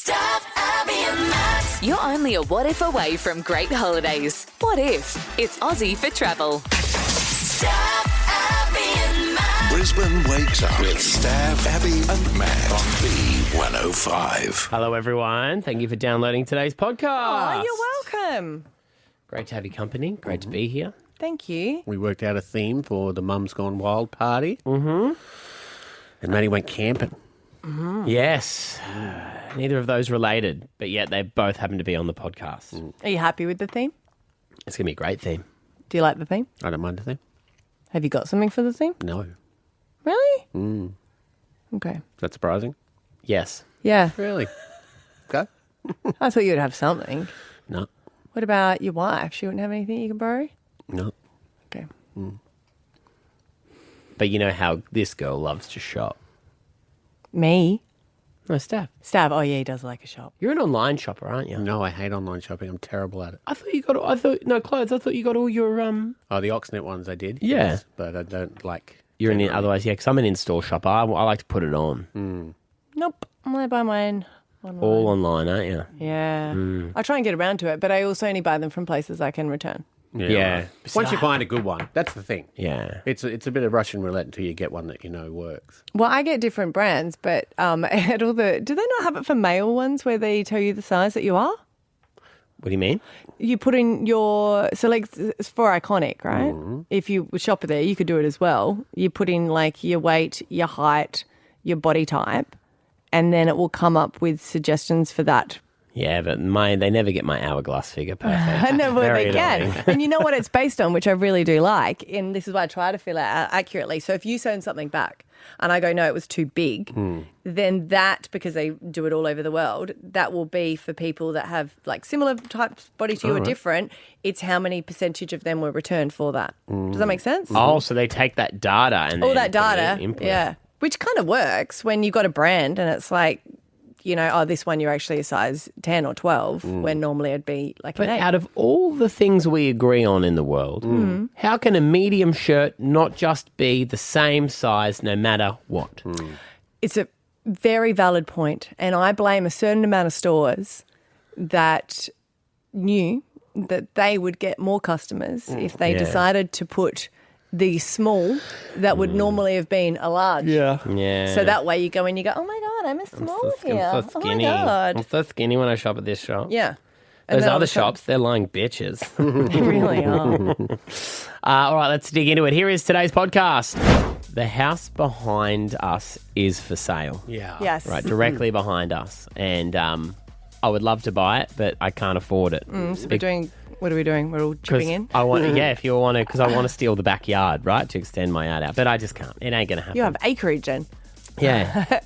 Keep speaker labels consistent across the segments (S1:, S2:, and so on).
S1: Stav, Abby and Matt. You're only a what if away from great holidays. What if? It's Aussie for travel. Stav, Abby and Matt.
S2: Brisbane wakes up with Stav, Abby and Matt on B105.
S3: Hello, everyone. Thank you for downloading today's podcast.
S4: Oh, you're welcome.
S3: Great to have your company. Great to be here.
S4: Thank you.
S5: We worked out a theme for the Mum's Gone Wild party. Mm-hmm. And Matty went camping.
S3: Mm-hmm. Yes. Neither of those related, but yet they both happen to be on the podcast.
S4: Are you happy with the theme?
S3: It's going to be a great theme.
S4: Do you like the theme?
S5: I don't mind the theme.
S4: Have you got something for the theme?
S5: No.
S4: Really? Okay.
S5: Is that surprising?
S3: Yes.
S4: Yeah.
S5: Really? Okay.
S4: I thought you'd have something.
S5: No.
S4: What about your wife? She wouldn't have anything you can borrow?
S5: No.
S4: Okay.
S3: But you know how this girl loves to shop.
S4: Me?
S3: No, Stav.
S4: Stav. Oh, yeah, he does like a shop.
S3: You're an online shopper, aren't you?
S5: No, I hate online shopping. I'm terrible at it.
S3: I thought you got clothes. I thought you got all your
S5: Oh, the Oxnet ones I did.
S3: Yeah.
S5: Yes, but I don't like...
S3: You're in otherwise, yeah, because I'm an in-store shopper. I like to put it on.
S4: Nope. I'm going to buy mine online.
S3: All online, aren't you?
S4: Yeah. I try and get around to it, but I also only buy them from places I can return.
S3: Yeah.
S5: right. Once you find a good one, that's the thing.
S3: Yeah.
S5: It's a bit of Russian roulette until you get one that you know works.
S4: Well, I get different brands, but at all do they not have it for male ones where they tell you the size that you are?
S3: What do you mean?
S4: You put in it's for Iconic, right? If you shop there, you could do it as well. You put in like your weight, your height, your body type, and then it will come up with suggestions for that.
S3: Yeah, but they never get my hourglass figure perfect.
S4: I know what
S3: Very
S4: they can.
S3: annoying.
S4: And you know what it's based on, which I really do like. And this is why I try to fill it out accurately. So if you send something back and I go, no, it was too big, then that, because they do it all over the world, that will be for people that have like similar types body to you or different. It's how many percentage of them were returned for that. Does that make sense?
S3: Oh, so they take that data and
S4: All
S3: then
S4: that data,
S3: input it.
S4: yeah. Which kind of works when you've got a brand and it's like, you know, oh, this one you're actually a size 10 or 12, when normally it'd be like
S3: But
S4: an 8.
S3: out of all the things we agree on in the world, how can a medium shirt not just be the same size no matter what?
S4: It's a very valid point, and I blame a certain amount of stores that knew that they would get more customers if they decided to put the small that would normally have been a large.
S3: Yeah.
S4: So that way you go in, you go, oh my God, I'm a small here.
S3: I'm so skinny.
S4: Oh my God.
S3: I'm so skinny when I shop at this shop.
S4: Yeah. And
S3: Those
S4: then all
S3: other
S4: of a sudden-
S3: shops, they're lying bitches.
S4: They really are.
S3: All right, let's dig into it. Here is today's podcast. The house behind us is for sale.
S5: Yeah.
S4: Yes.
S3: Right, directly behind us. And I would love to buy it, but I can't afford it.
S4: So what are we doing? We're all chipping in?
S3: I want, if you want to, because I want to steal the backyard, right, to extend my yard out. But I just can't. It ain't going to happen.
S4: You have acreage then.
S3: Yeah.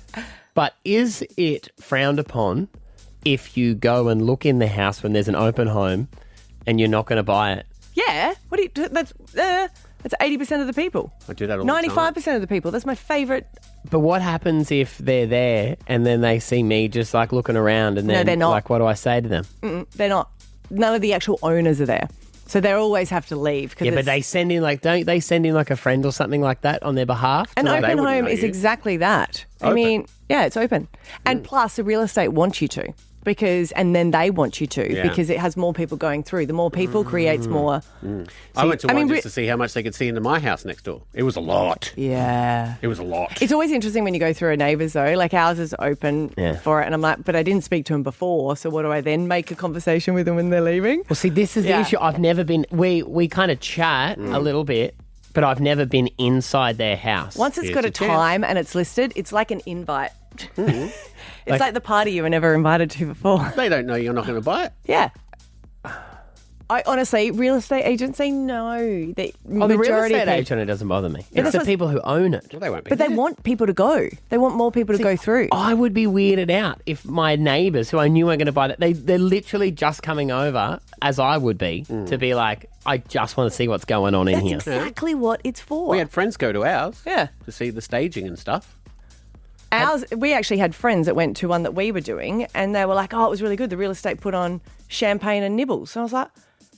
S3: But is it frowned upon if you go and look in the house when there's an open home and you're not going to buy it?
S4: Yeah. What do you? That's 80% of the people.
S5: I do that all the time.
S4: 95% of the people. That's my favourite.
S3: But what happens if they're there and then they see me just like looking around and then
S4: No, they're not.
S3: like, what do I say to them?
S4: They're not. None of the actual owners are there. So they always have to leave.
S3: Yeah, but they send in don't they send in like a friend or something like that on their behalf?
S4: An
S5: they
S4: open
S5: wouldn't
S4: home
S5: know
S4: is
S5: you.
S4: exactly that. I
S5: Open.
S4: mean, yeah, it's open. And plus, the real estate wants you to. And then they want you to
S5: Yeah.
S4: because it has more people going through. The more people creates more.
S5: I went to one
S4: we-
S5: just to see how much they could see into my house next door. It was a lot.
S4: Yeah.
S5: It was a lot.
S4: It's always interesting when you go through a neighbour's though. Like ours is open for it. And I'm like, but I didn't speak to him before. So what do I then make a conversation with them when they're leaving?
S3: Well, see, this is the issue. I've never been. We kind of chat a little bit, but I've never been inside their house.
S4: Once it's got a
S5: Here's your
S4: time and it's listed, it's like an invite. It's like the party you were never invited to before.
S5: They don't know you're not going to buy it.
S4: Yeah. I honestly, real estate agents, they know that
S3: the real
S4: majority
S3: estate
S4: of people,
S3: agent, it doesn't bother me.
S4: that's
S3: It's the
S4: what's-
S3: people who own it.
S5: Well, they won't be.
S4: but they want people to go. They want more people to go through.
S3: I would be weirded out if my neighbours, who I knew weren't going to buy that, they're literally just coming over, as I would be, to be like, I just want to see what's going on in
S4: That's
S3: here.
S4: exactly what it's for.
S5: We had friends go to ours
S4: Yeah.
S5: to see the staging and stuff.
S4: Ours, we actually had friends that went to one that we were doing, and they were like, "Oh, it was really good. The real estate put on champagne and nibbles." And I was like,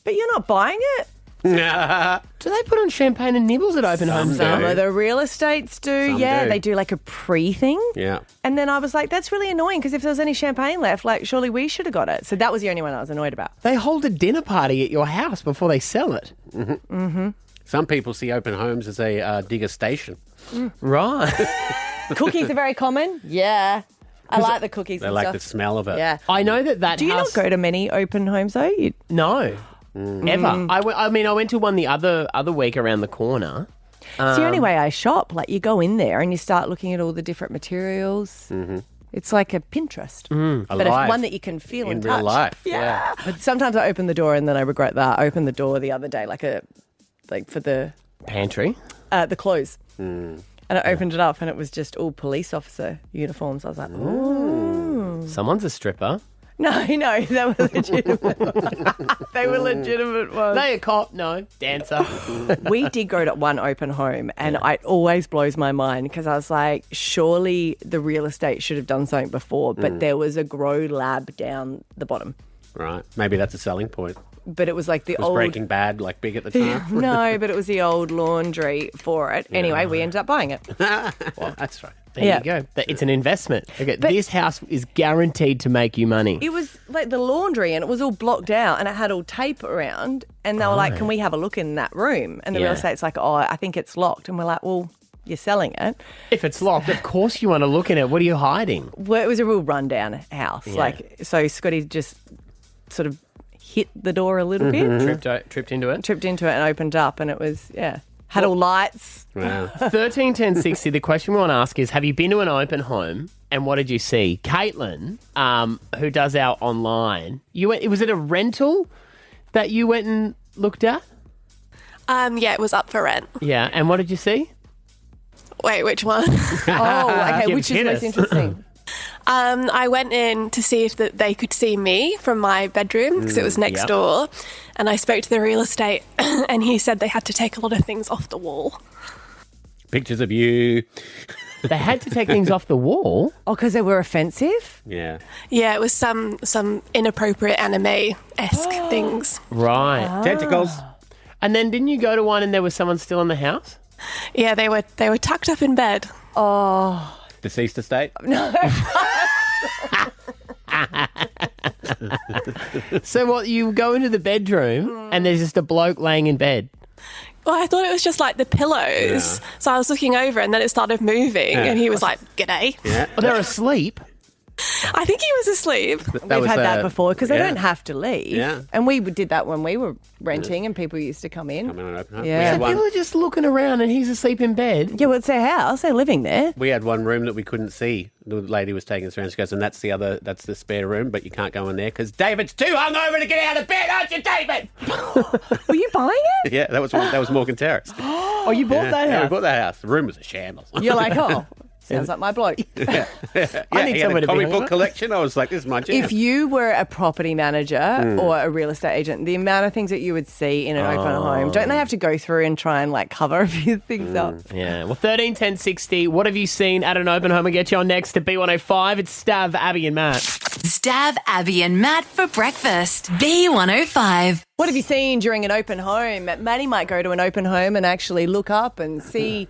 S4: "But you're not buying it."
S3: Do they put on champagne and nibbles at open homes?
S5: do.
S4: Some of the real estates do.
S5: Some
S4: Yeah,
S5: do.
S4: they do like a pre-thing.
S5: Yeah.
S4: And then I was like, that's really annoying because if there was any champagne left, like surely we should have got it. So that was the only one I was annoyed about.
S3: They hold a dinner party at your house before they sell it.
S5: Some people see open homes as a digger station.
S3: Right.
S4: Cookies are very common. Yeah. I like the cookies
S5: They
S4: and
S5: like
S4: stuff.
S5: the smell of it.
S4: Yeah.
S3: I know that
S4: Do you
S3: house...
S4: not go to many open homes though?
S3: No. Ever. I mean, I went to one the other week around the corner.
S4: It's the only way I shop. Like you go in there and you start looking at all the different materials. It's like a Pinterest, but
S5: Alive.
S4: one that you can feel
S5: In
S4: and
S5: real
S4: touch.
S5: life.
S4: Yeah. But sometimes I open the door and then I regret that. I opened the door the other day, like for the
S3: Pantry.
S4: clothes. And I opened it up and it was just all police officer uniforms. I was like, ooh.
S3: Someone's a stripper.
S4: No, they were legitimate. They were legitimate ones.
S3: They a cop? No. Dancer.
S4: We did go to one open home and it always blows my mind because I was like, surely the real estate should have done something before, but there was a grow lab down the bottom.
S5: Right. Maybe that's a selling point.
S4: But it was like the
S5: Was
S4: old...
S5: Breaking Bad like big at the time?
S4: No, but it was the old laundry for it. Anyway, we ended up buying it.
S5: Well, that's right.
S3: There
S4: Yeah.
S3: you go. It's an investment. Okay, this house is guaranteed to make you money.
S4: It was like the laundry and it was all blocked out and it had all tape around and they were like, can we have a look in that room? And the real
S3: Yeah.
S4: estate's like, oh, I think it's locked. And we're like, well, you're selling it.
S3: If it's locked, of course you want to look in it. What are you hiding?
S4: Well, it was a real rundown house. Like, so Scotty just sort of hit the door a little bit,
S3: Tripped into it.
S4: tripped into it and opened up and it was, had all lights.
S5: Wow.
S3: 13 10 60. The question we want to ask is, have you been to an open home and what did you see? Caitlin, who does our online, was it a rental that you went and looked at?
S6: Yeah, it was up for rent.
S3: Yeah, and what did you see?
S6: Wait, which one?
S4: Oh, okay,
S3: Give
S4: which is
S3: hit
S4: most
S3: us.
S4: interesting.
S6: I went in to see if they could see me from my bedroom because it was next
S3: yep.
S6: door. And I spoke to the real estate and he said they had to take a lot of things off the wall.
S5: Pictures of you.
S3: They had to take things off the wall.
S4: Oh, because they were offensive?
S5: Yeah.
S6: Yeah, it was some inappropriate anime-esque things.
S3: Right.
S5: Tentacles.
S3: And then didn't you go to one and there was someone still in the house?
S6: Yeah, they were tucked up in bed.
S5: Deceased estate.
S3: So what, you go into the bedroom and there's just a bloke laying in bed?
S6: Well, I thought it was just like the pillows.
S5: Yeah.
S6: So I was looking over and then it started moving and he was like, g'day.
S5: Yeah.
S3: Oh, they're asleep?
S6: I think he was asleep.
S4: We've had that before because they
S5: yeah.
S4: don't have to leave.
S5: Yeah.
S4: And we did that when we were renting and people used to come in.
S5: Come in and open up.
S4: Yeah.
S5: We had
S3: So
S5: one.
S3: people are just looking around and he's asleep in bed.
S4: Yeah, well, it's their house. They're living there.
S5: We had one room that we couldn't see. The lady was taking us around. She goes, and that's the spare room, but you can't go in there because David's too hungover to get out of bed, aren't you, David?
S4: Were you buying it?
S5: Yeah, that was Morgan Terrace.
S3: Oh, you bought that
S5: Yeah, we
S3: house?
S5: bought that house. The room was a shambles.
S4: You're like, oh, sounds like my bloke.
S5: Yeah,
S3: I need
S5: he had
S3: somewhere
S5: a
S3: to be
S5: comic book
S3: hungover.
S5: collection. I was like, this is my jam.
S4: If you were a property manager or a real estate agent, the amount of things that you would see in an open home, don't they have to go through and try and like cover a few things up?
S3: Yeah. Well, 13 10 60. What have you seen at an open home? We'll get you on next to B105. It's Stav, Abby and Matt.
S1: Stav, Abby and Matt for breakfast. B105.
S4: What have you seen during an open home? Matty might go to an open home and actually look up and see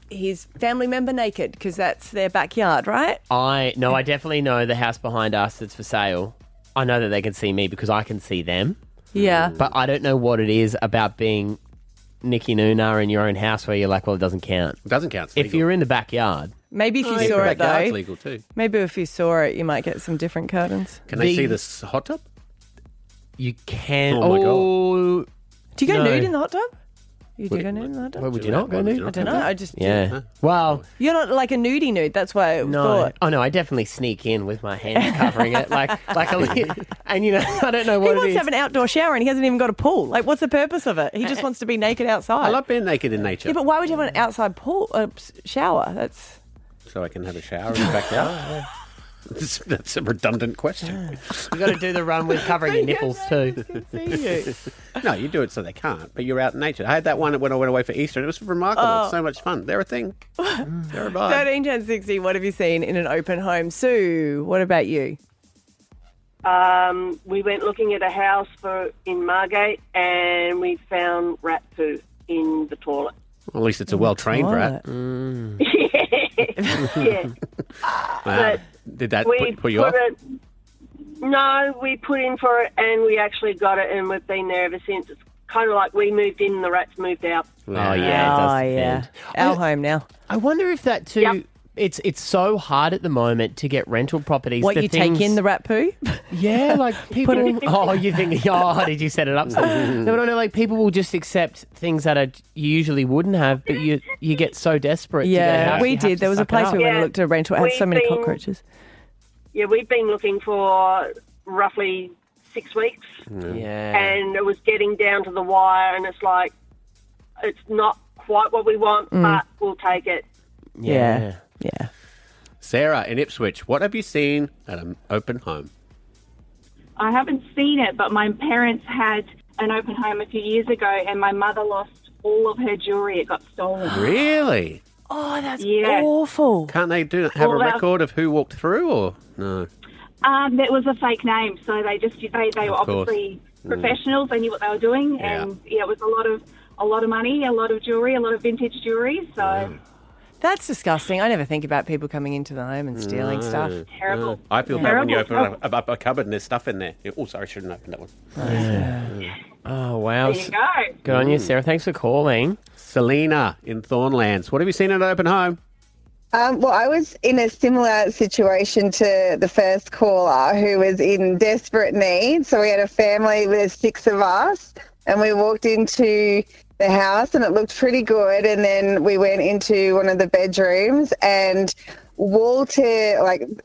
S4: his family member naked because that's their backyard, right?
S3: I definitely know the house behind us that's for sale. I know that they can see me because I can see them.
S4: Yeah.
S3: But I don't know what it is about being Nicky Noonar in your own house where you're like, well, it doesn't count.
S5: It doesn't count. It's
S3: If
S5: legal.
S3: you're in the backyard,
S4: Maybe if you
S5: Even
S4: saw it
S5: backyard's
S4: though,
S5: legal too.
S4: maybe if you saw it, you might get some different curtains.
S5: Can they
S3: The-
S5: see this hot tub?
S3: you can.
S5: Oh, my God.
S3: Oh,
S4: Do you go
S3: No.
S4: nude in the hot tub? You do go nude in the hot tub?
S3: Well, would you not go
S5: Why would
S3: nude?
S5: you
S4: I
S5: not
S4: don't
S5: go
S4: know.
S5: nude?
S4: I just
S3: Yeah. Well,
S4: You're not like a nudie nude. That's why I
S3: no.
S4: thought.
S3: Oh no, I definitely sneak in with my hands covering it, like and you know, I don't know
S4: He
S3: what
S4: wants
S3: it
S4: to
S3: is.
S4: have an outdoor shower and he hasn't even got a pool. Like, what's the purpose of it? He just wants to be naked outside.
S5: I love being naked in nature.
S4: Yeah, but why would you have an outside pool shower? That's
S5: So I can have a shower in the backyard. That's a redundant question.
S3: You got to do the run with covering your nipples too.
S5: No, you do it so they can't, but you're out in nature. I had that one when I went away for Easter, and it was remarkable. It's so much fun. They're a thing. They're a vibe.
S4: 13 10 60. What have you seen in an open home? Sue, what about you?
S7: We went looking at a house in Margate, and we found rat poo in the toilet.
S5: Well, at least it's a well-trained rat.
S7: Yeah.
S5: Wow. Did that put you off?
S7: No, we put in for it, and we actually got it, and we've been there ever since. It's kind of like we moved in and the rats moved out.
S3: Oh, yeah. It does depend.
S4: Our home now.
S3: I wonder if that too...
S7: Yep.
S3: It's so hard at the moment to get rental properties.
S4: What, you take in the rat poo?
S3: Yeah, like people... you think, did you set it up? No, but I know, like, people will just accept things that you usually wouldn't have, but you get so desperate to get a house.
S4: We did. There was a place we went and looked at a rental. It had so many cockroaches.
S7: Yeah, we've been looking for roughly 6 weeks.
S3: Yeah.
S7: And it was getting down to the wire, and it's like, it's not quite what we want, but we'll take it.
S4: Yeah.
S5: Sarah in Ipswich, what have you seen at an open home?
S8: I haven't seen it, but my parents had an open home a few years ago, and my mother lost all of her jewellery. It got stolen.
S5: Really?
S4: Oh, that's awful.
S5: Can't they have a record of who walked through, or no?
S8: That was a fake name, so they were obviously professionals. They knew what they were doing, and it was a lot of money, a lot of jewellery, a lot of vintage jewellery. So.
S4: That's disgusting. I never think about people coming into the home and stealing stuff.
S7: Terrible.
S5: I feel bad when you open up a cupboard and there's stuff in there. Oh, sorry, I shouldn't open that one.
S3: Oh, wow.
S7: There you go.
S3: Good on you, Sarah. Thanks for calling.
S5: Selena in Thornlands, what have you seen at an open home?
S9: Well, I was in a similar situation to the first caller who was in desperate need. So we had a family with 6 of us, and we walked into the house and it looked pretty good, and then we went into one of the bedrooms, and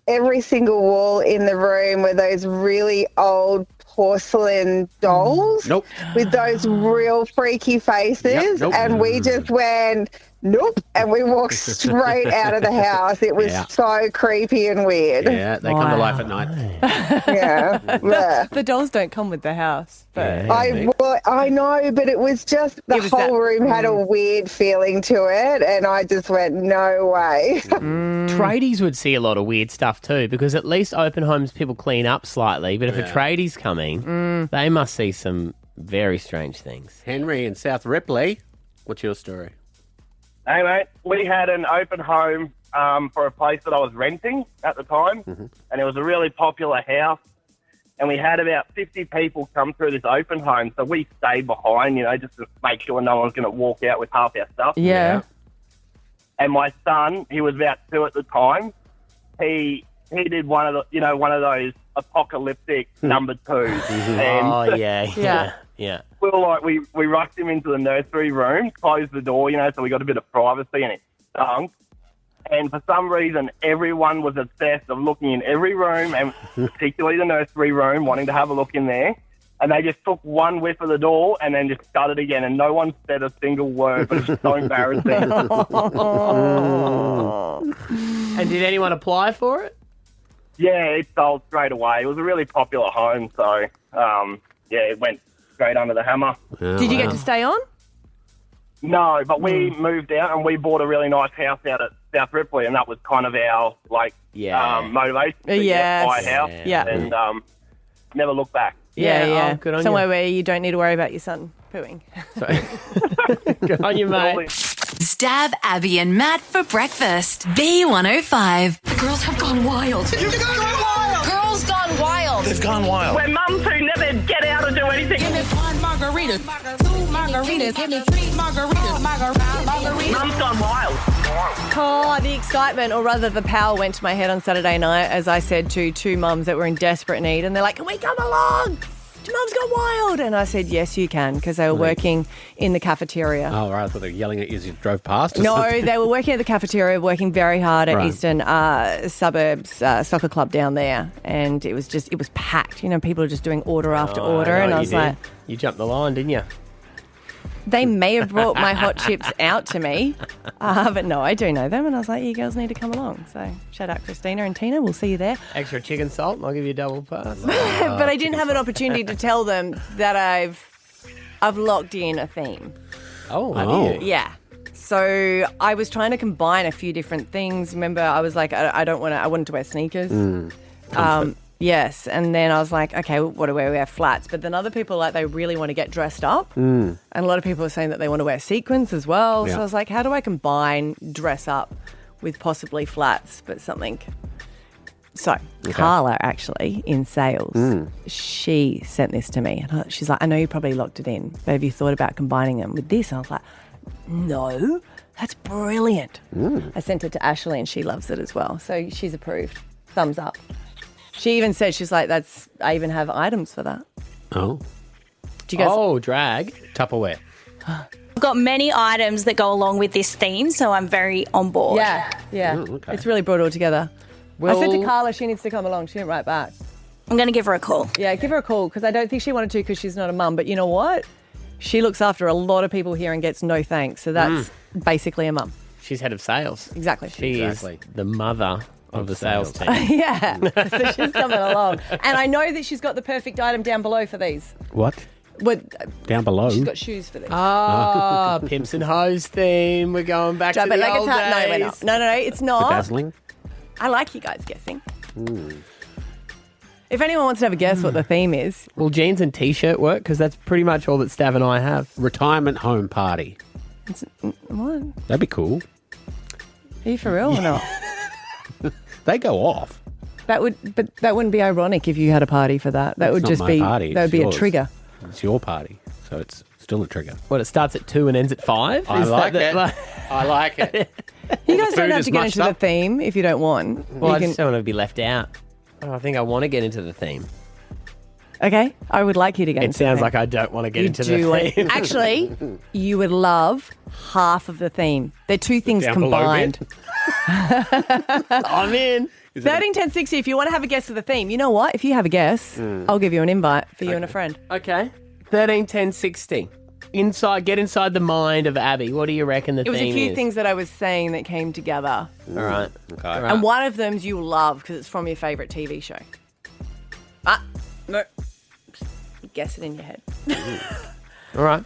S9: every single wall in the room were those really old porcelain dolls with those real freaky faces, and we just went nope, and we walked straight out of the house. It was so creepy and weird.
S5: Yeah, they come to life at night.
S4: The dolls don't come with the house. But
S9: I know, but it was just the whole room had a weird feeling to it, and I just went, no way.
S3: Tradies would see a lot of weird stuff too, because at least open homes people clean up slightly, but if a tradie's coming, they must see some very strange things.
S5: Henry in South Ripley, what's your story?
S10: Hey, mate, we had an open home for a place that I was renting at the time, and it was a really popular house, and we had about 50 people come through this open home, so we stayed behind, just to make sure no one's going to walk out with half our stuff.
S4: Yeah.
S10: And my son, he was about 2 at the time, he did one of those apocalyptic number 2s. And
S3: Yeah.
S10: We were like, we rushed him into the nursery room, closed the door, so we got a bit of privacy, and it stunk. And for some reason, everyone was obsessed of looking in every room, and particularly the nursery room, wanting to have a look in there. And they just took one whiff of the door and then just shut it again, and no one said a single word, but it was so embarrassing.
S3: And did anyone apply for it?
S10: Yeah, it sold straight away. It was a really popular home, so, it went straight under the hammer.
S4: Did you get to stay on?
S10: No, but we moved out and we bought a really nice house out at South Ripley, and that was kind of our motivation to buy a house and never look back.
S4: Yeah.
S3: Oh, good on
S4: Somewhere
S3: you.
S4: where you don't need to worry about your son pooing.
S3: Good on you, mate.
S1: Stav, Abby and Matt for breakfast. B105.
S11: The girls have gone wild. You've gone wild.
S1: Girls Gone Wild.
S2: They've gone wild.
S7: We're mums who never get out or do anything.
S11: Give me 1 margarita, 2 margaritas, give me 3 margaritas, margarita.
S7: Mum's gone wild.
S4: Oh, the excitement, or rather the power went to my head on Saturday night as I said to 2 mums that were in desperate need, and they're like, can we come along? Mum's gone wild. And I said, yes, you can, because they were working in the cafeteria.
S5: Oh, right. I thought they were yelling at you as you drove past. Or
S4: No,
S5: something.
S4: they were working at the cafeteria, working very hard at Eastern Suburbs Soccer Club down there. And it was packed. People are just doing order after order. And I was like,
S3: you jumped the line, didn't you?
S4: they may have brought my hot chips out to me, but no, I do know them. And I was like, you girls need to come along. So shout out Christina and Tina. We'll see you there.
S3: Extra chicken salt, and I'll give you a double pass.
S4: But I didn't have an opportunity to tell them that I've locked in a theme.
S3: Oh.
S4: Yeah. So I was trying to combine a few different things. Remember, I was like, I wanted to wear sneakers. Yes, and then I was like, okay, what do we wear? Flats. But then other people, like, they really want to get dressed up. And a lot of people are saying that they want to wear sequins as well.
S5: Yeah.
S4: So I was like, how do I combine dress up with possibly flats, but something? So Carla, actually, in sales, she sent this to me. And she's like, I know you probably locked it in, but have you thought about combining them with this? And I was like, no, that's brilliant. I sent it to Ashley and she loves it as well. So she's approved. Thumbs up. She even said, she's like, I even have items for that.
S5: Oh.
S4: Do you guys?
S3: drag.
S5: Tupperware.
S12: I've got many items that go along with this theme, so I'm very on board.
S4: Yeah.
S5: Oh, okay.
S4: It's really brought it all together. I said to Carla she needs to come along. She didn't write back.
S12: I'm going to give her a call.
S4: Yeah, give her a call because I don't think she wanted to because she's not a mum. But you know what? She looks after a lot of people here and gets no thanks. So that's basically a mum.
S3: She's head of sales.
S4: Exactly.
S3: She is the mother of the sales team.
S4: Yeah. So she's coming along. And I know that she's got the perfect item down below for these.
S5: What? Down below?
S4: She's got shoes for these.
S3: Pimps and Hoes theme. We're going back to the old days.
S4: No, we're not. No, it's not.
S5: Bedazzling?
S4: I like you guys guessing. If anyone wants to have a guess what the theme is.
S3: Will jeans and T-shirt work? Because that's pretty much all that Stav and I have.
S5: Retirement home party.
S4: What?
S5: That'd be cool.
S4: Are you for real or not?
S5: They go off.
S4: But that wouldn't be ironic if you had a party for that. That would
S5: It's
S4: just
S5: not my
S4: be
S5: party,
S4: that would
S5: it's
S4: be
S5: yours.
S4: a trigger.
S5: It's your party, so it's still a trigger.
S3: What, it starts at 2 and ends at 5?
S5: I like it. I like it.
S4: You guys
S5: The
S4: don't
S5: food
S4: have
S5: is
S4: to get
S5: mushed
S4: into the
S5: up.
S4: theme if you don't want.
S3: Well,
S4: You
S3: I
S4: can-
S3: just don't want to be left out. I think I want to get into the theme.
S4: Okay, I would like you to get
S3: It
S4: into
S3: sounds
S4: the
S3: like I don't want to get
S4: You
S3: into
S4: do
S3: the
S4: want-
S3: theme.
S4: Actually, you would love half of the theme. They're two things
S5: Down below
S4: combined.
S3: I'm in.
S4: 13, 10, 60, if you want to have a guess of the theme, you know what? If you have a guess, I'll give you an invite for you and a friend.
S3: Okay. 13, 10, 60. Get inside the mind of Abby. What do you reckon the
S4: It was
S3: theme
S4: a few
S3: is?
S4: things that I was saying that came together.
S3: All right.
S5: Okay.
S3: All right.
S4: And one of them's you'll love because it's from your favourite TV show. No. Guess it in your head.
S3: All right.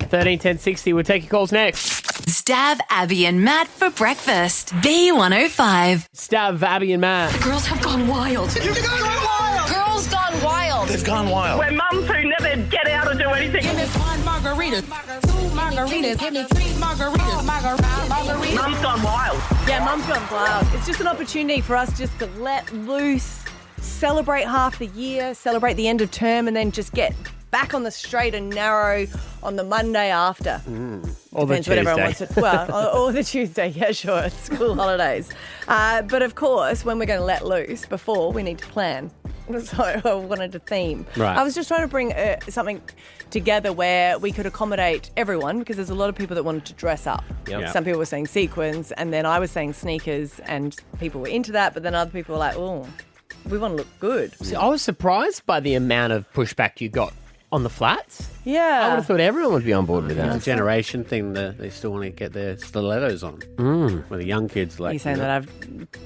S3: 13, 10, 60. We'll take your calls next.
S1: Stav, Abby, and Matt for breakfast. B105.
S3: Stav, Abby, and Matt.
S11: Girls have gone wild. You've gone wild. Girls gone wild.
S2: They've gone wild.
S10: We're mums who never get out and do anything.
S11: Give me one margarita, 2 margaritas, give me 3 margaritas, margarita.
S10: Mum's gone wild.
S4: Yeah, Mum's gone wild. It's just an opportunity for us just to let loose, celebrate half the year, celebrate the end of term, and then just get back on the straight and narrow on the Monday after.
S3: Or the
S4: Depends what everyone wants
S3: Tuesday.
S4: to. Well, or the Tuesday, yeah, sure. It's school holidays. But of course, when we're going to let loose, before we need to plan. So I wanted a theme.
S5: Right.
S4: I was just trying to bring something together where we could accommodate everyone because there's a lot of people that wanted to dress up.
S3: Yep.
S5: Yeah.
S4: Some people were saying sequins, and then I was saying sneakers, and people were into that. But then other people were like, "Oh, we want to look good."
S3: See, I was surprised by the amount of pushback you got on the flats.
S4: Yeah.
S3: I would have thought everyone would be on board with
S5: It's a
S3: that.
S5: generation thing that they still want to get their stilettos on. Where the young kids like.
S4: Are you saying that I've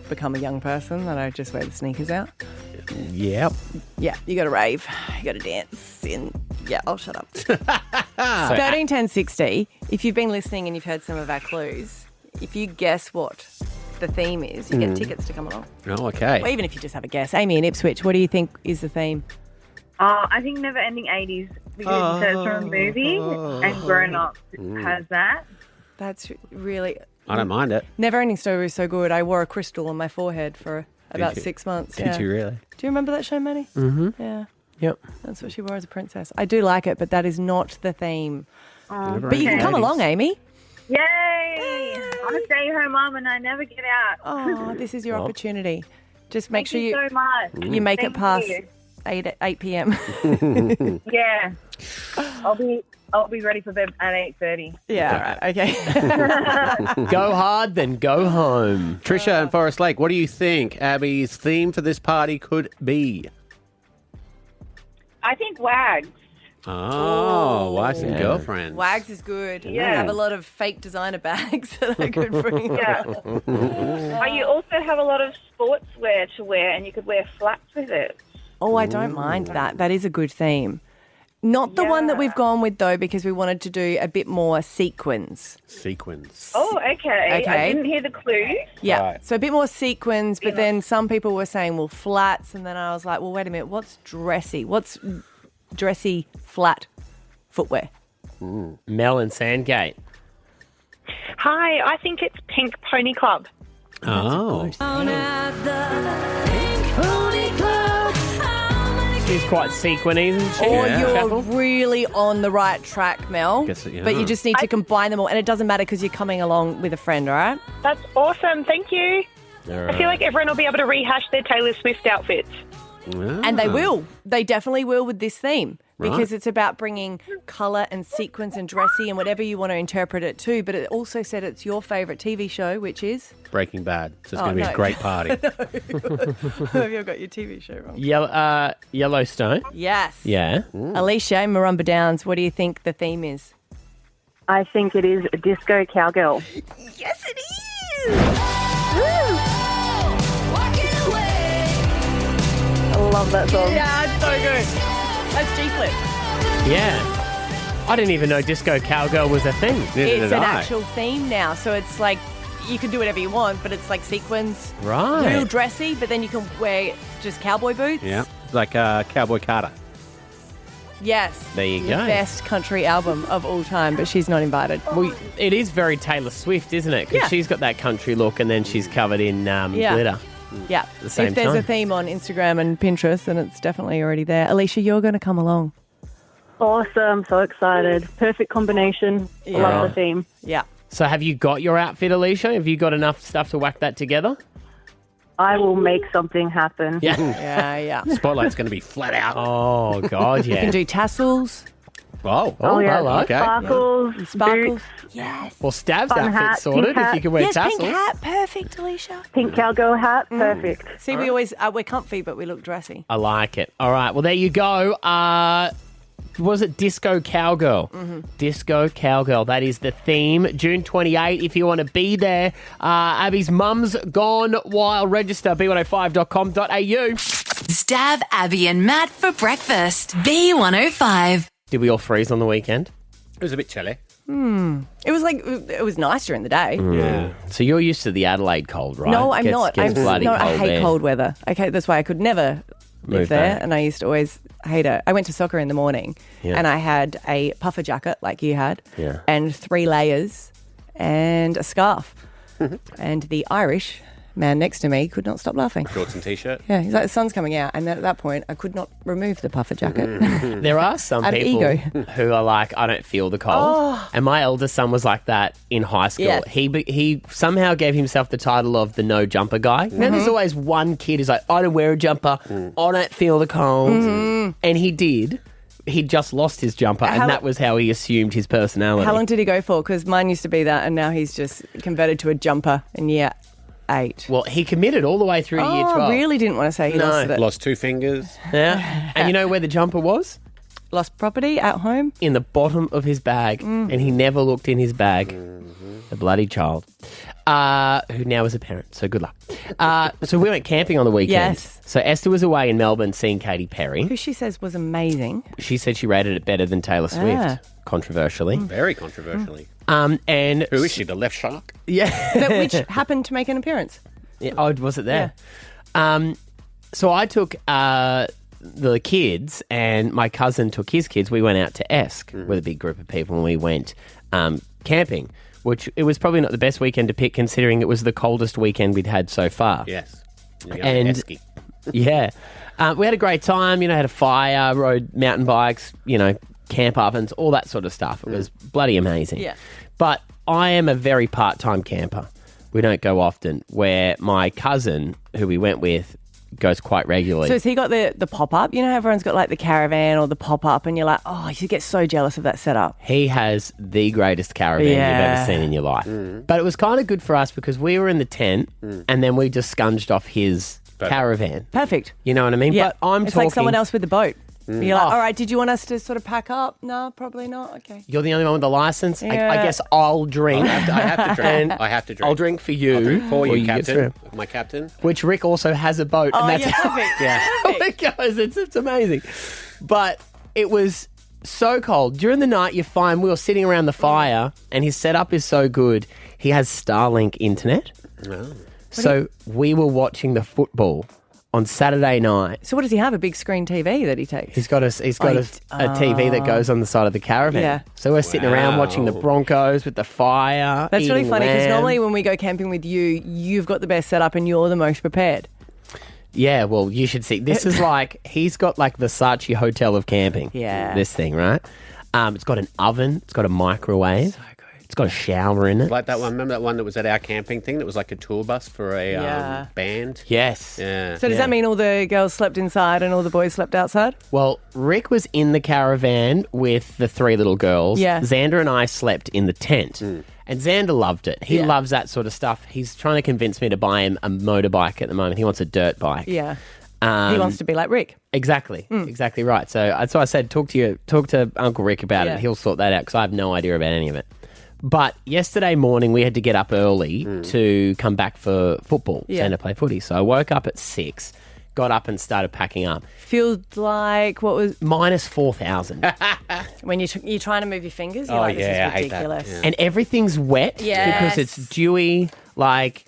S4: become a young person, that I just wear the sneakers out?
S5: Yep.
S4: Yeah, you got to rave. You got to dance. Yeah, I'll shut up. 13, 10, 60. If you've been listening and you've heard some of our clues, if you guess what the theme is, you get tickets to come along.
S5: Oh, okay.
S4: Or even if you just have a guess. Amy in Ipswich, what do you think is the theme?
S13: I think Never Ending 80s because it says from a movie and Grown Up has that.
S4: That's really...
S5: I don't mind it.
S4: Never Ending Story is so good. I wore a crystal on my forehead for about
S5: you?
S4: 6 months.
S5: Did you really?
S4: Do you remember that show, Matty?
S3: Mm-hmm.
S4: Yeah.
S3: Yep.
S4: That's what she wore as a princess. I do like it, but that is not the theme.
S5: Never
S4: But you can
S5: ending
S4: come
S5: 80s.
S4: along, Amy.
S13: Yay! I'm a stay-at-home mum and I never get out.
S4: Oh, this is your opportunity. Just make
S13: Thank
S4: sure
S13: you so much.
S4: you make
S13: Thank
S4: it past
S13: you.
S4: 8 p.m.
S13: Yeah. I'll be ready for bed at 8:30.
S4: Yeah, all right. Okay.
S3: Go hard, then go home.
S5: Trisha and Forest Lake, what do you think Abby's theme for this party could be?
S13: I think Wags.
S5: Oh, wife and girlfriend.
S4: Wags is good.
S13: Yeah.
S4: I have a lot of fake designer bags that I could bring.
S13: Yeah. But you also have a lot of sportswear to wear and you could wear flats with it.
S4: Oh, I don't mind that. That is a good theme. Not the one that we've gone with, though, because we wanted to do a bit more sequins.
S5: Sequins.
S13: Oh, okay. I didn't hear the clue.
S4: Yeah,
S5: Right.
S4: so a bit more sequins, but then some people were saying, well, flats, and then I was like, well, wait a minute, what's dressy? What's dressy flat footwear?
S3: Mel and Sandgate.
S14: Hi, I think it's Pink Pony Club.
S5: Oh.
S3: She's quite sequiny, isn't she?
S4: Or
S5: Yeah.
S4: you're really on the right track, Mel.
S5: Guess it- yeah.
S4: But you just need to combine them all. And it doesn't matter because you're coming along with a friend, all right?
S14: That's awesome. Thank you. I feel like everyone will be able to rehash their Taylor Swift outfits.
S4: And they will. They definitely will with this theme. Because
S5: Right.
S4: it's about bringing colour and sequins and dressy and whatever you want to interpret it to. But it also said it's your favourite TV show, which is...
S5: Breaking Bad. So it's
S4: Oh,
S5: going to be
S4: no.
S5: a great party.
S4: Have you got your TV show wrong?
S3: Yellowstone.
S4: Yes.
S3: Yeah.
S4: Alicia, Marumba Downs, what do you think the theme is?
S15: I think it is a disco cowgirl.
S4: Yes, it is!
S15: I love that song.
S4: Yeah, it's so good. That's G-Flip.
S3: Yeah. I didn't even know disco cowgirl was a thing.
S4: It's an actual theme now. So it's like, you can do whatever you want, but it's like sequins.
S3: Right.
S4: Real dressy, but then you can wear just cowboy boots.
S5: Yeah. It's like Cowboy Carter.
S4: Yes.
S3: There you
S4: the
S3: go.
S4: best country album of all time, but she's not invited.
S3: Well, it is very Taylor Swift, isn't it? Because
S4: Yeah.
S3: she's got that country look and then she's covered in glitter.
S4: Yeah.
S3: the same
S4: if there's
S3: time.
S4: a theme on Instagram and Pinterest, then it's definitely already there. Alicia, you're going to come along.
S15: Awesome. So excited. Perfect combination.
S4: Yeah.
S15: Love the theme.
S4: Yeah.
S3: So have you got your outfit, Alicia? Have you got enough stuff to whack that together?
S15: I will make something happen.
S3: Yeah.
S4: Yeah.
S5: Spotlight's going to be flat out.
S3: Oh, God,
S4: You
S3: yeah.
S4: can do tassels.
S5: Oh,
S15: yeah.
S3: I like it.
S15: Sparkles.
S4: Sparkles.
S15: Boots,
S4: Yes.
S3: Well, Stav's
S15: Fun
S3: outfit
S15: hat,
S3: sorted
S15: pink
S3: if
S15: hat.
S3: you can wear
S4: Yes,
S3: tassels.
S4: pink hat. Perfect, Alicia.
S15: pink cowgirl hat. Perfect.
S4: See, we always, we're comfy, but we look dressy.
S3: I like it. All right, well, there you go. Was it Disco Cowgirl?
S4: Mm-hmm.
S3: Disco Cowgirl. That is the theme. June 28, if you want to be there. Abby's mum's gone wild. Register, b105.com.au.
S1: Stav, Abby and Matt for breakfast. B105.
S3: Did we all freeze on the weekend?
S5: It was a bit chilly.
S4: It was like, it was nice during the day.
S5: Yeah.
S3: So you're used to the Adelaide cold, right?
S4: No, I'm not.
S3: Gets bloody
S4: I
S3: cold
S4: hate
S3: there.
S4: cold weather. Okay, that's why I could never live
S3: Move
S4: there,
S3: back.
S4: and I used to always hate it. I went to soccer in the morning,
S3: Yeah.
S4: and I had a puffer jacket like you had,
S3: Yeah.
S4: and 3 layers, and a scarf, and the Irish man next to me could not stop laughing.
S5: Shorts and T-shirt.
S4: Yeah, he's like, the sun's coming out, and at that point, I could not remove the puffer jacket.
S3: There are some
S4: I have
S3: people
S4: ego.
S3: who are like, I don't feel the cold.
S4: Oh.
S3: And my eldest son was like that in high school.
S4: Yes.
S3: He somehow gave himself the title of the no jumper guy. Now there's always one kid who's like, I don't wear a jumper. I don't feel the cold. And he did. He just lost his jumper,
S4: How-
S3: and that was how he assumed his personality.
S4: How long did he go for? Because mine used to be that, and now he's just converted to a jumper in year 8.
S3: Well, he committed all the way through to year 12.
S4: I really didn't want to say he
S3: No.
S4: lost it.
S5: Lost 2 fingers.
S3: Yeah. And you know where the jumper was?
S4: Lost property at home.
S3: In the bottom of his bag, and he never looked in his bag. The bloody child, who now is a parent. So good luck. So we went camping on the weekend.
S4: Yes.
S3: So Esther was away in Melbourne seeing Katy Perry.
S4: Who she says was amazing.
S3: She said she rated it better than Taylor Swift,
S4: Ah.
S3: controversially.
S5: Very controversially.
S3: And
S5: Who is she? The left shark?
S3: yeah,
S4: Which happened to make an appearance.
S3: yeah, oh, was it there? So I took the kids, and my cousin took his kids. We went out to Esk with a big group of people, and we went camping, which it was probably not the best weekend to pick, considering it was the coldest weekend we'd had so far.
S5: Yes.
S3: And-
S5: Esky.
S3: Yeah. We had a great time, had a fire, rode mountain bikes, camp ovens, all that sort of stuff. It was bloody amazing.
S4: Yeah.
S3: But I am a very part-time camper. We don't go often, where my cousin, who we went with, goes quite regularly.
S4: So has he got the pop-up? You know how everyone's got like the caravan or the pop-up, and you're like, oh, you get so jealous of that setup.
S3: He has the greatest caravan you've
S4: Yeah.
S3: ever seen in your life. But it was kind of good for us because we were in the tent and then we just scunged off his caravan.
S4: Perfect.
S3: You know what I mean?
S4: Yeah.
S3: But I'm
S4: it's
S3: talking...
S4: like someone else with the boat. You're like,
S3: Oh.
S4: all right, did you want us to sort of pack up? No, probably not. Okay.
S3: You're the only one with the license. I
S4: Yeah.
S3: guess I'll drink.
S5: I have to drink.
S3: And
S5: I have to drink.
S3: I'll drink for you.
S5: I'll drink for
S3: or
S5: you,
S3: get
S5: Captain.
S3: through.
S5: My captain.
S3: Which Rick also has a boat.
S4: Oh,
S3: and that's
S4: yeah,
S3: how
S4: perfect.
S3: how it goes. It's amazing. But it was so cold. During the night, you find we were sitting around the fire and his setup is so good. He has Starlink internet.
S5: Oh.
S3: So we were watching the football on Saturday night.
S4: So what does he have? A big screen TV that he takes?
S3: He's got a TV that goes on the side of the caravan.
S4: Yeah.
S3: So we're sitting around watching the Broncos with the fire.
S4: That's really
S3: eating
S4: funny because
S3: lamb.
S4: normally when we go camping with you, you've got the best setup and you're the most prepared.
S3: Yeah, well, you should see. This is like, he's got like the Saatchi Hotel of camping.
S4: Yeah.
S3: This thing, right? It's got an oven. It's got a microwave. So good. It's got a shower in it.
S5: Like that one. Remember that one that was at our camping thing that was like a tour bus for a band?
S3: Yes.
S5: Yeah.
S4: So does that mean all the girls slept inside and all the boys slept outside?
S3: Well, Rick was in the caravan with the 3 little girls.
S4: Yeah.
S3: Xander and I slept in the tent. And Xander loved it. He loves that sort of stuff. He's trying to convince me to buy him a motorbike at the moment. He wants a dirt bike.
S4: Yeah. He wants to be like Rick.
S3: Exactly. Exactly right. So that's why I said talk to Uncle Rick about it. He'll sort that out because I have no idea about any of it. But yesterday morning we had to get up early to come back for football.
S4: Yeah.
S3: Xander play footy. So I woke up at 6, got up and started packing up.
S4: Feels like what was
S3: minus 4,000.
S4: when you're trying to move your fingers. You're
S3: Oh,
S4: like, this
S3: yeah, I
S4: is
S3: hate that.
S4: ridiculous.
S3: Yeah. And everything's wet
S4: Yes.
S3: because it's dewy. Like,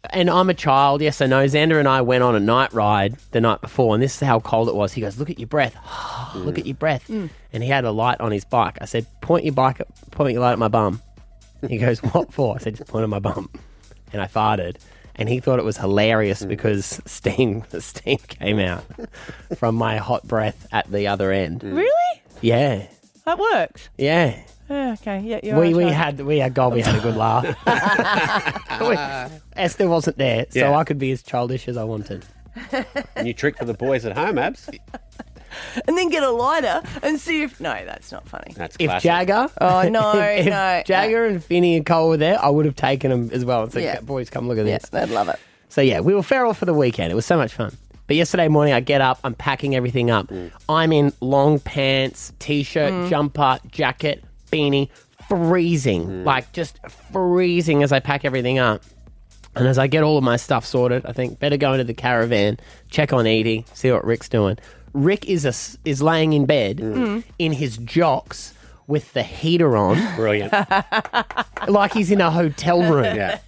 S3: and I'm a child. Yes, I know. Xander and I went on a night ride the night before, and this is how cold it was. He goes, "Look at your breath. Look at your breath." And he had a light on his bike. I said, point your light at my bum." He goes, "What for?" I said, "Just point at my bum." And I farted. And he thought it was hilarious because steam came out from my hot breath at the other end.
S4: Really?
S3: Yeah.
S4: That works.
S3: Yeah.
S4: Yeah, okay. Yeah, you're
S3: We
S4: right.
S3: had a good laugh. Esther wasn't there, so
S5: Yeah.
S3: I could be as childish as I wanted.
S5: New trick for the boys at home, Abs.
S4: And then get a lighter and see if... No, that's not funny.
S5: That's
S3: If
S5: classic.
S3: Jagger,
S4: Oh, no,
S3: if
S4: no.
S3: Jagger and Finney and Cole were there, I would have taken them as well and said,
S4: Yeah.
S3: "Boys, come look at
S4: Yes,
S3: this."
S4: they'd love it.
S3: So yeah, we were feral for the weekend. It was so much fun. But yesterday morning, I get up, I'm packing everything up. I'm in long pants, t-shirt, jumper, jacket, beanie, freezing, like just freezing as I pack everything up. And as I get all of my stuff sorted, I think better go into the caravan, check on Edie, see what Rick's doing. Rick is laying in bed in his jocks with the heater on,
S5: Brilliant.
S3: like he's in a hotel room.
S5: Yeah.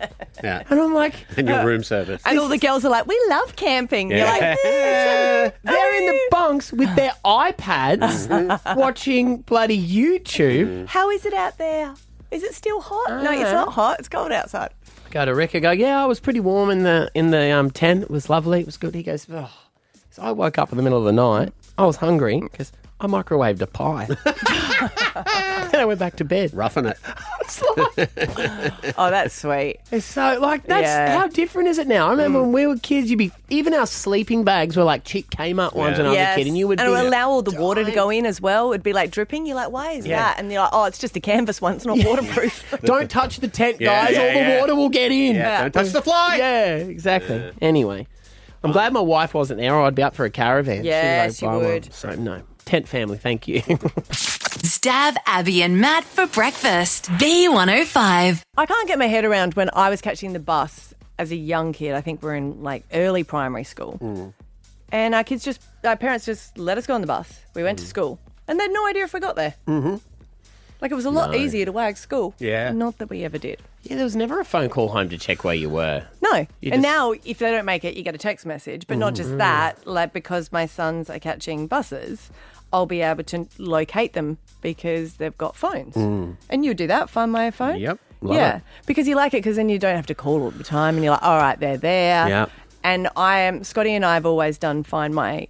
S5: Yeah.
S3: And I'm like,
S5: And your room service.
S4: And all the girls are like, we love camping. You're like,
S3: they're in the bunks with their iPads watching bloody YouTube.
S4: how is it out there? Is it still hot? No, it's not hot. It's cold outside.
S3: Go to Rick and go, "Yeah, I was pretty warm in the tent. It was lovely. It was good." He goes, "Oh." So I woke up in the middle of the night. I was hungry because I microwaved a pie. Then I went back to bed.
S5: Roughing it.
S4: Oh, that's sweet.
S3: It's so, like, that's how different is it now? I remember when we were kids, even our sleeping bags were like cheap Kmart ones when I was a kid, and you would
S4: it
S3: be
S4: would allow all the water to go in as well. It'd be like dripping. You're like, why is that? And you're like, oh, it's just a canvas one. It's not waterproof.
S3: Don't touch the tent,
S5: Yeah,
S3: guys.
S5: yeah,
S3: All the
S5: yeah.
S3: water will get in.
S5: Yeah, don't touch the fly.
S3: Yeah, exactly. Anyway, I'm glad my wife wasn't there, or I'd be up for a caravan.
S4: Yes,
S3: She'd
S4: you
S3: go, "Well,
S4: would."
S3: So no, tent family, thank you.
S1: Stav, Abby, and Matt for breakfast. B105.
S4: I can't get my head around when I was catching the bus as a young kid. I think we're in like early primary school. And our parents just let us go on the bus. We went to school and they had no idea if we got there. Mm-hmm. Like it was a lot easier to wag school.
S5: Yeah.
S4: Not that we ever did.
S3: Yeah, there was never a phone call home to check where you were.
S4: No.
S3: You
S4: And
S3: just-
S4: now if they don't make it, you get a text message. But not just that, like because my sons are catching buses, I'll be able to locate them because they've got phones. And you do that, find my phone?
S5: Yep. Love
S4: Yeah,
S5: it.
S4: because you like it because then you don't have to call all the time and you're like, all right, they're there.
S5: Yep.
S4: And Scotty and I have always done Find My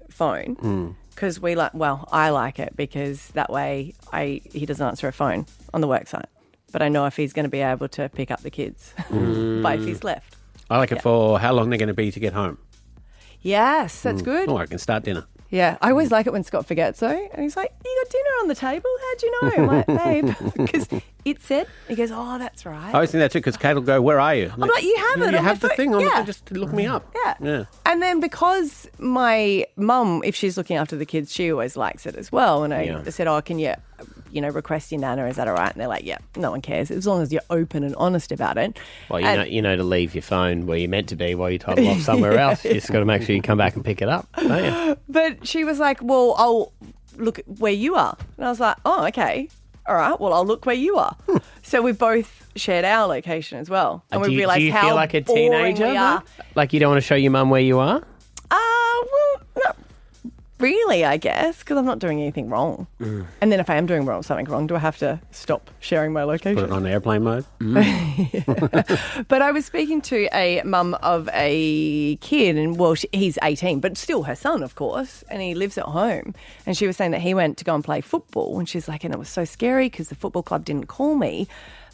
S4: Phone because I like it because that way he doesn't answer a phone on the work site. But I know if he's going to be able to pick up the kids by if he's left.
S5: I like it for how long they're going to be to get home.
S4: Yes, that's good.
S5: Oh, I can start dinner.
S4: Yeah, I always like it when Scott forgets though. And he's like, you got dinner on the table? How'd you know? I'm like, babe, because it said. He goes, oh, that's right.
S5: I always think that too because Kate will go, "Where are you?"
S4: I'm like, you have it
S5: You
S4: on
S5: have
S4: my
S5: the
S4: phone."
S5: thing on
S4: Yeah.
S5: the just look me up.
S4: Yeah.
S5: Yeah.
S4: And then because my mum, if she's looking after the kids, she always likes it as well. And I said, oh, can you, request your nana? Is that all right? And they're like, yeah, no one cares as long as you're open and honest about it.
S3: Well,
S4: And-
S3: you know to leave your phone where you're meant to be while you toddle off somewhere else. You just got to make sure you come back and pick it up, don't you?
S4: But she was like, well, I'll look where you are. And I was like, oh, okay. All right, well, I'll look where you are. So we both shared our location as well. And we realised
S3: do you
S4: how
S3: feel like a
S4: boring
S3: teenager?
S4: we are.
S3: Like you don't want to show your mum where you are?
S4: Well, not really, I guess, because I'm not doing anything wrong. And then if I am doing something wrong, do I have to stop sharing my location?
S5: Put it on airplane mode.
S4: But I was speaking to a mum of a kid, and he's 18, but still her son, of course, and he lives at home. And she was saying that he went to go and play football, and she's like, and it was so scary because the football club didn't call me,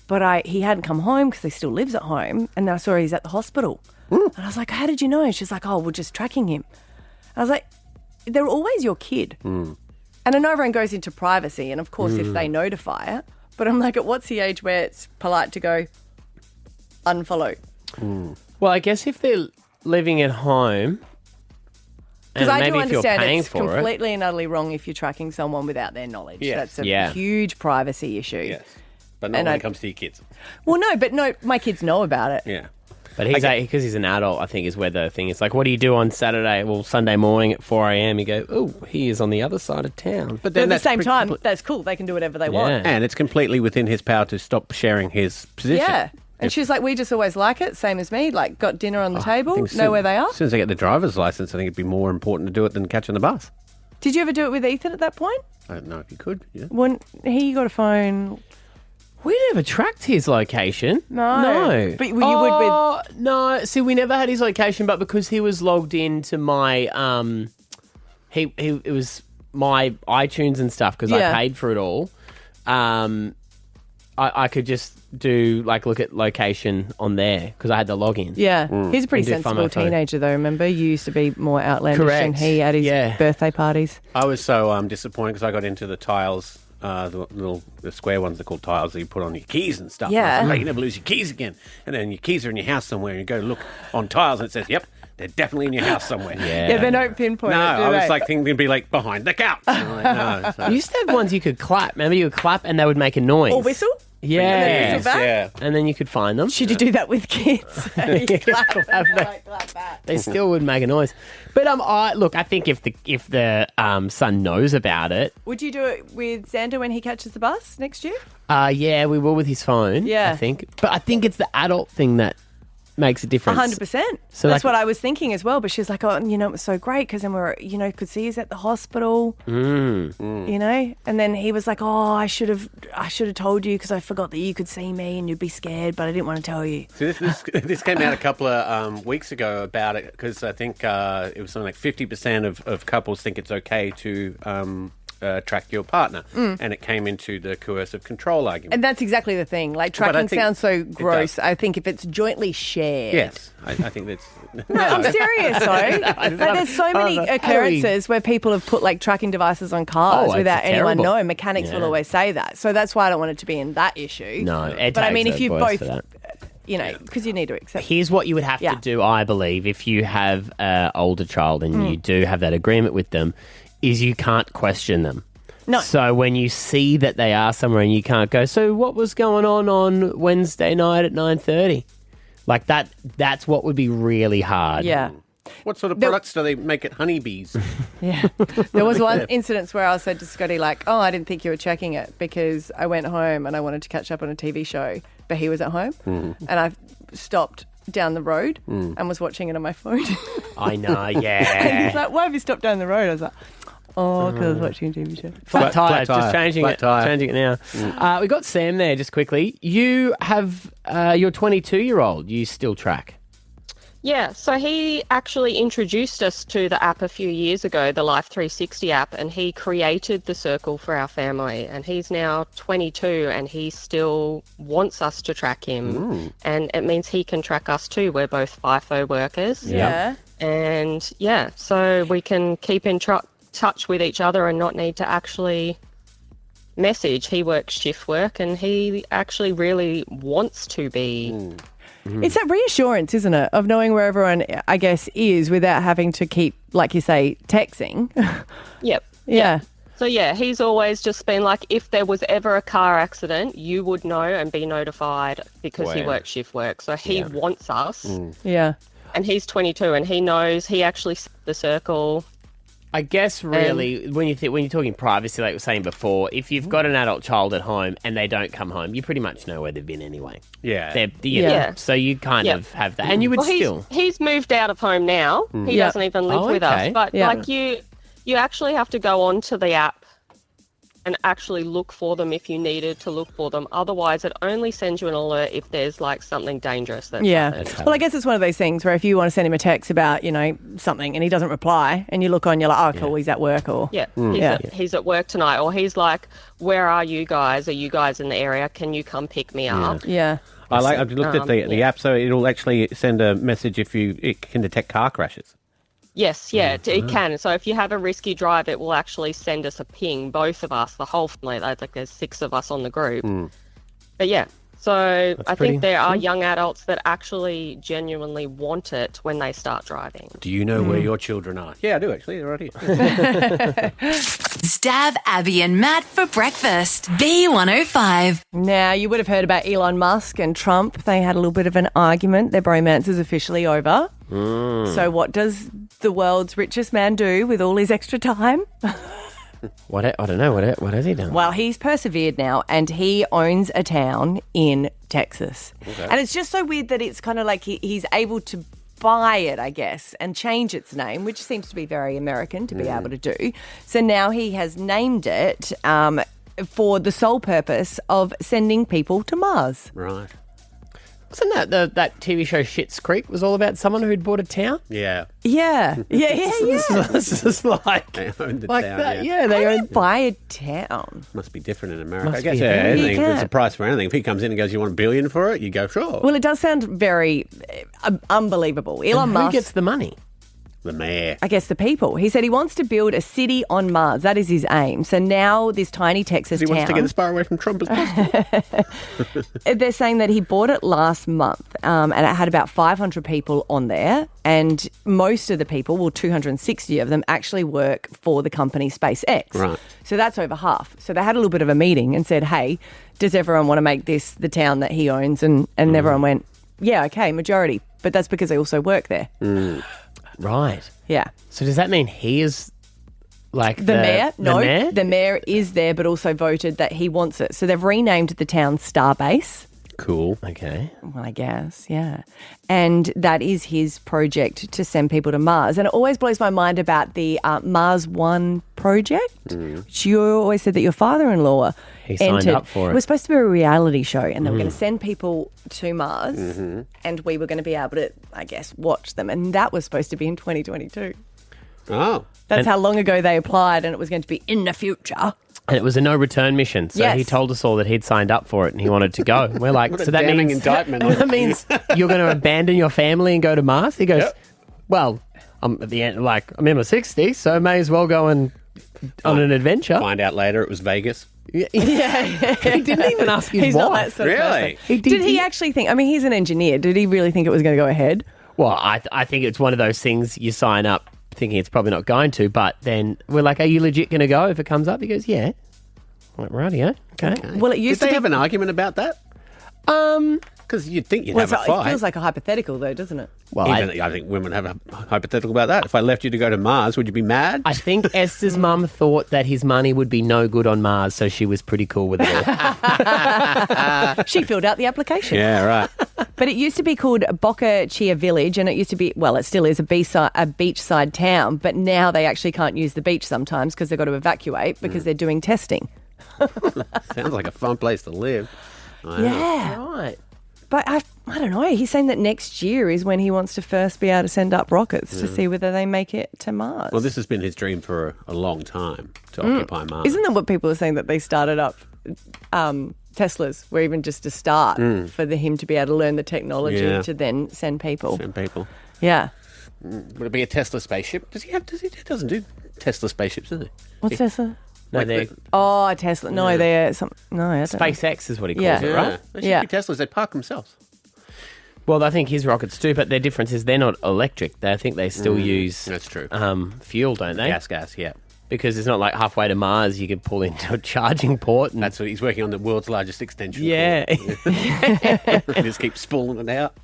S4: but he hadn't come home because he still lives at home, and then I saw he's at the hospital. And I was like, how did you know? And she's like, oh, we're just tracking him. I was like, they're always your kid. And I know everyone goes into privacy, and of course if they notify it, but I'm like, at what's the age where it's polite to go unfollow?
S3: Well, I guess if they're living at home,
S4: because I do
S3: maybe if you're
S4: understand
S3: paying
S4: it's
S3: for
S4: completely and utterly wrong if you're tracking someone without their knowledge.
S5: Yes.
S4: That's a huge privacy issue.
S5: Yes. But not when it comes to your kids.
S4: Well, no, my kids know about it.
S5: Yeah.
S3: But because he's an adult, I think is where the thing is. Like, what do you do on Saturday? Well, Sunday morning at 4 a.m. you go, oh, he is on the other side of town.
S4: But then at the same time, that's cool. They can do whatever they want.
S5: And it's completely within his power to stop sharing his position.
S4: Yeah. And she's like, we just always like it, same as me. Like, got dinner on the table, know where they are.
S5: As soon as they get the driver's license, I think it'd be more important to do it than catching the bus.
S4: Did you ever do it with Ethan at that point?
S5: I don't know if you could. Yeah.
S4: When he got a phone...
S3: We never tracked his location.
S4: No. But you would with...
S3: No. See, we never had his location, but because he was logged into my... it was my iTunes and stuff because I paid for it all. I could just do, look at location on there because I had the login.
S4: Yeah. He's a pretty sensible teenager, though, remember? You used to be more outlandish than he at his birthday parties.
S5: I was so disappointed because I got into the tiles... the square ones are called tiles that you put on your keys and stuff.
S4: Yeah.
S5: And I was like, you never lose your keys again. And then your keys are in your house somewhere and you go look on tiles and it says, yep, they're definitely in your house somewhere.
S4: Yeah, they don't pinpoint it, do
S5: I was
S4: they?
S5: thinking they'd be behind the couch. No, so.
S3: You used to have ones you could clap. Remember, you would clap and they would make a noise.
S4: Or whistle?
S3: Yeah.
S4: And then whistle back?
S5: Yeah.
S3: And then you could find them.
S4: Should you do that with kids? You clap, clap back.
S3: They still would make a noise. But I think if the son knows about it,
S4: would you do it with Xander when he catches the bus next year?
S3: Yeah, we will with his phone.
S4: Yeah,
S3: I think. But I think it's the adult thing that makes a difference.
S4: 100%.
S3: So
S4: that's what I was thinking as well. But she's like, oh, it was so great because then could see he's at the hospital. And then he was like, oh, I should have told you because I forgot that you could see me and you'd be scared, but I didn't want to tell you.
S5: So this came out a couple of weeks ago about it because I think it was something like 50% of couples think it's okay to track your partner, and it came into the coercive control argument.
S4: And that's exactly the thing. Tracking sounds so gross. I think if it's jointly shared.
S5: Yes, I think that's...
S4: No, I'm serious, though. There's so many occurrences where people have put tracking devices on cars without anyone knowing. Mechanics will always say that. So that's why I don't want it to be in that issue.
S3: No,
S4: but I mean, if you both... because you need to accept.
S3: Here's what you would have to do, I believe, if you have an older child and you do have that agreement with them, is you can't question them.
S4: No.
S3: So when you see that they are somewhere and you can't go, so what was going on Wednesday night at 9:30? That's what would be really hard.
S4: Yeah.
S5: What sort of products do they make at Honeybees?
S4: Yeah. There was one incident where I said to Scotty, oh, I didn't think you were checking it because I went home and I wanted to catch up on a TV show, but he was at home and I stopped down the road and was watching it on my phone.
S3: I know, yeah.
S4: And he's like, why have you stopped down the road? I was like, oh, because I was watching a TV show.
S3: Flat tire, just changing it now. We got Sam there just quickly. You have your 22-year-old, you still track.
S16: Yeah, so he actually introduced us to the app a few years ago, the Life 360 app, and he created the circle for our family. And he's now 22 and he still wants us to track him. And it means he can track us too. We're both FIFO workers.
S4: Yeah.
S16: And so we can keep in touch with each other and not need to actually message. He works shift work and he actually really wants to be...
S4: It's that reassurance, isn't it, of knowing where everyone, I guess, is without having to keep, like you say, texting.
S16: Yep.
S4: Yeah.
S16: So, he's always just been like, if there was ever a car accident, you would know and be notified because he works shift work. So he wants us.
S4: Yeah.
S16: And he's 22 and he knows he actually set the circle
S3: I guess really when you're talking privacy, like we were saying before, if you've got an adult child at home and they don't come home, you pretty much know where they've been anyway.
S5: Yeah.
S3: So you kind of have that, and you would still.
S16: He's moved out of home now. He doesn't even live with us. But like you actually have to go onto the app and actually look for them if you needed to look for them. Otherwise, it only sends you an alert if there's like something dangerous that's happened.
S4: Well, I guess it's one of those things where if you want to send him a text about, something and he doesn't reply and you look on, you're like, oh, cool, he's at work or...
S16: He's at work tonight, or he's like, where are you guys? Are you guys in the area? Can you come pick me up?
S4: Yeah.
S5: I've looked at the app, so it'll actually send a message if it can detect car crashes.
S16: Yes, it can. So if you have a risky drive, it will actually send us a ping, both of us, the whole family. Like there's 6 of us on the group. But yeah, so I think there are young adults that actually genuinely want it when they start driving.
S5: Do you know where your children are? Yeah, I do actually. They're right here.
S1: Stav, Abby and Matt for breakfast. B105.
S4: Now, you would have heard about Elon Musk and Trump. They had a little bit of an argument. Their bromance is officially over. So what does the world's richest man do with all his extra time?
S3: I don't know. What has he done?
S4: Well, he's persevered now and he owns a town in Texas. Okay. And it's just so weird that it's kind of like he's able to buy it, I guess, and change its name, which seems to be very American to be able to do. So now he has named it for the sole purpose of sending people to Mars.
S5: Right.
S3: Wasn't that TV show Schitt's Creek was all about someone who'd bought a town?
S5: Yeah.
S4: Yeah.
S3: This is like
S5: they owned the
S3: like
S5: town.
S3: that.
S5: Yeah.
S3: They
S4: own buy a town.
S5: Must be different in America.
S3: Must
S5: I guess
S3: be
S5: anything.
S4: Yeah.
S5: There's a price for anything. If he comes in and goes, "You want $1 billion for it?" You go, "Sure."
S4: Well, it does sound very unbelievable. Elon Musk.
S3: Who gets the money?
S5: The mayor.
S4: I guess the people. He said he wants to build a city on Mars. That is his aim. So now this tiny Texas
S5: He
S4: town...
S5: wants to get as far away from Trump as possible.
S4: They're saying that he bought it last month and it had about 500 people on there, and most of the people, 260 of them, actually work for the company SpaceX.
S5: Right.
S4: So that's over half. So they had a little bit of a meeting and said, hey, does everyone want to make this the town that he owns? And everyone went, yeah, okay, majority. But that's because they also work there.
S3: Right.
S4: Yeah.
S3: So does that mean he is like
S4: the mayor? No,
S3: the mayor?
S4: the mayor is there, but also voted that he wants it. So they've renamed the town Starbase.
S5: Cool.
S3: Okay.
S4: Well, I guess, yeah. And that is his project to send people to Mars. And it always blows my mind about the Mars One project, which you always said that your father-in-law
S3: He signed up for it.
S4: It was supposed to be a reality show, and they were going to send people to Mars, and we were going to be able to, I guess, watch them. And that was supposed to be in 2022.
S5: Oh.
S4: That's how long ago they applied, and it was going to be in the future.
S3: And it was a no-return mission, so he told us all that he'd signed up for it and he wanted to go. We're like,
S5: What a
S3: so that
S5: damning
S3: means
S5: indictment.
S3: that means you're going to abandon your family and go to Mars? He goes, well, I'm at the end, like I'm in my 60s, so may as well go on an adventure.
S5: Find out later it was Vegas.
S3: Yeah. He didn't even ask his
S4: He's
S3: wife.
S4: not that sort of
S5: Really?
S4: person. Did he actually think? I mean, he's an engineer. Did he really think it was going to go ahead?
S3: Well, I think it's one of those things you sign up thinking it's probably not going to, but then we're like, are you legit going to go if it comes up? He goes, yeah. I'm like, rightio. Okay.
S4: Well, it used
S5: Did
S4: to
S5: they
S4: be...
S5: have an argument about that? Because you'd think you'd have a
S4: It
S5: fight.
S4: feels like a hypothetical, though, doesn't it?
S3: Well,
S5: I think women have a hypothetical about that. If I left you to go to Mars, would you be mad?
S3: I think Esther's mum thought that his money would be no good on Mars, so she was pretty cool with it all.
S4: She filled out the application.
S5: Yeah, right.
S4: But it used to be called Boca Chia Village, and it used to be, well, it still is a beachside town, but now they actually can't use the beach sometimes because they've got to evacuate because they're doing testing.
S5: Sounds like a fun place to live.
S4: Yeah.
S3: Right.
S4: But I don't know. He's saying that next year is when he wants to first be able to send up rockets to see whether they make it to Mars.
S5: Well, this has been his dream for a long time, to occupy Mars.
S4: Isn't that what people are saying, that they started up Teslas, were even just a start for him to be able to learn the technology to then send people?
S5: Send people.
S4: Yeah.
S5: Would it be a Tesla spaceship? He doesn't do Tesla spaceships, does he?
S4: What's Tesla?
S3: No,
S5: Like
S3: they're
S4: Tesla. No, they're some. No, I don't know.
S3: SpaceX is what he calls it, right?
S5: They should be Teslas. They park themselves.
S3: Well, I think his rockets do, but their difference is they're not electric. I think they still use
S5: That's true.
S3: Fuel, don't they?
S5: Gas, yeah.
S3: Because it's not like halfway to Mars you can pull into a charging port. And
S5: That's what he's working on, the world's largest extension.
S3: yeah.
S5: Port. Just keep spooling it out.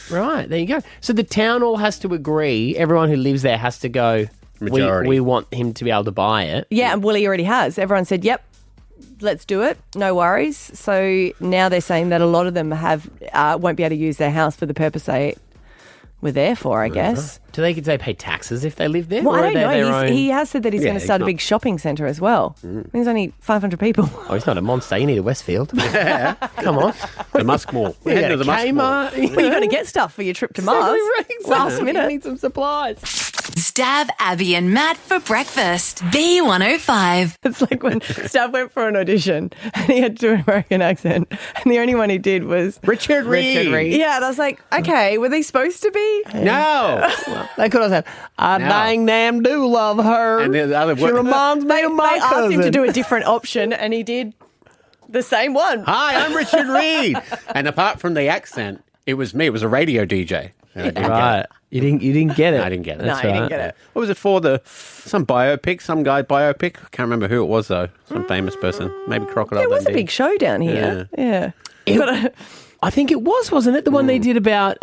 S3: Right, there you go. So the town all has to agree, everyone who lives there has to go,
S5: Majority.
S3: we want him to be able to buy it.
S4: Yeah, and Willie already has. Everyone said, yep, let's do it. No worries. So now they're saying that a lot of them won't be able to use their house for the purpose they were there for, I guess.
S3: Do they pay taxes if they live there?
S4: Well,
S3: or
S4: I
S3: are
S4: don't
S3: they their
S4: know.
S3: own-
S4: He has said that he's
S5: Yeah,
S4: going to
S5: he's
S4: start a
S5: not-
S4: big shopping centre as well. There's only 500 people.
S3: Oh, he's not a monster. You need a Westfield.
S5: Yeah.
S3: Come on.
S5: The Musk Mall. We're heading to the Musk Mall.
S4: Well, you've got to get stuff for your trip to Mars. Last
S3: You
S4: minute.
S3: need some supplies.
S1: Stav, Abby, and Matt for breakfast. B105.
S4: It's like when Stav went for an audition and he had to do an American accent, and the only one he did was
S3: Richard Reed.
S4: Yeah, and I was like, okay, were they supposed to be?
S5: No.
S3: They could have said, I dang damn do love her.
S5: And the other
S3: she reminds me of my
S4: They asked
S3: cousin.
S4: him to do a different option, and he did the same one.
S5: Hi, I'm Richard Reed. And apart from the accent, it was me. It was a radio DJ. And I didn't
S3: Right.
S5: get it.
S3: You didn't get it.
S5: I didn't get it.
S4: No,
S3: That's
S4: he didn't
S3: right.
S4: get it.
S5: What was it for? Some biopic, some guy biopic. I can't remember who it was though. Some famous person, maybe Crocodile.
S4: It was a
S5: Dundee.
S4: big show down here. Yeah.
S3: I think it was, wasn't it? The one they did about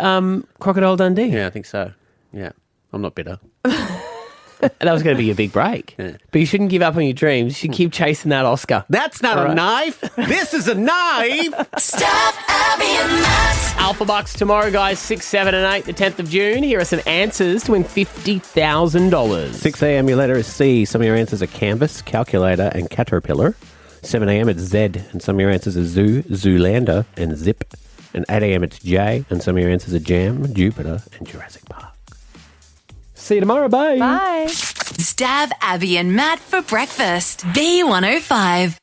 S3: Crocodile Dundee.
S5: Yeah, I think so. Yeah, I'm not bitter.
S3: That was going to be your big break.
S5: Yeah.
S3: But you shouldn't give up on your dreams. You should keep chasing that Oscar.
S5: That's not a knife. This is a knife.
S1: Stav, Abby, and Matt.
S3: Alpha Bucks tomorrow, guys, 6, 7 and 8, the 10th of June. Here are some answers to win $50,000.
S5: 6 a.m. your letter is C. Some of your answers are canvas, calculator, and caterpillar. 7 a.m. it's Z, and some of your answers are zoo, Zoolander, and zip. And 8 a.m. it's J, and some of your answers are jam, Jupiter, and Jurassic Park.
S3: See you tomorrow. Bye.
S4: Bye.
S1: Stav, Abby, and Matt for breakfast. B105.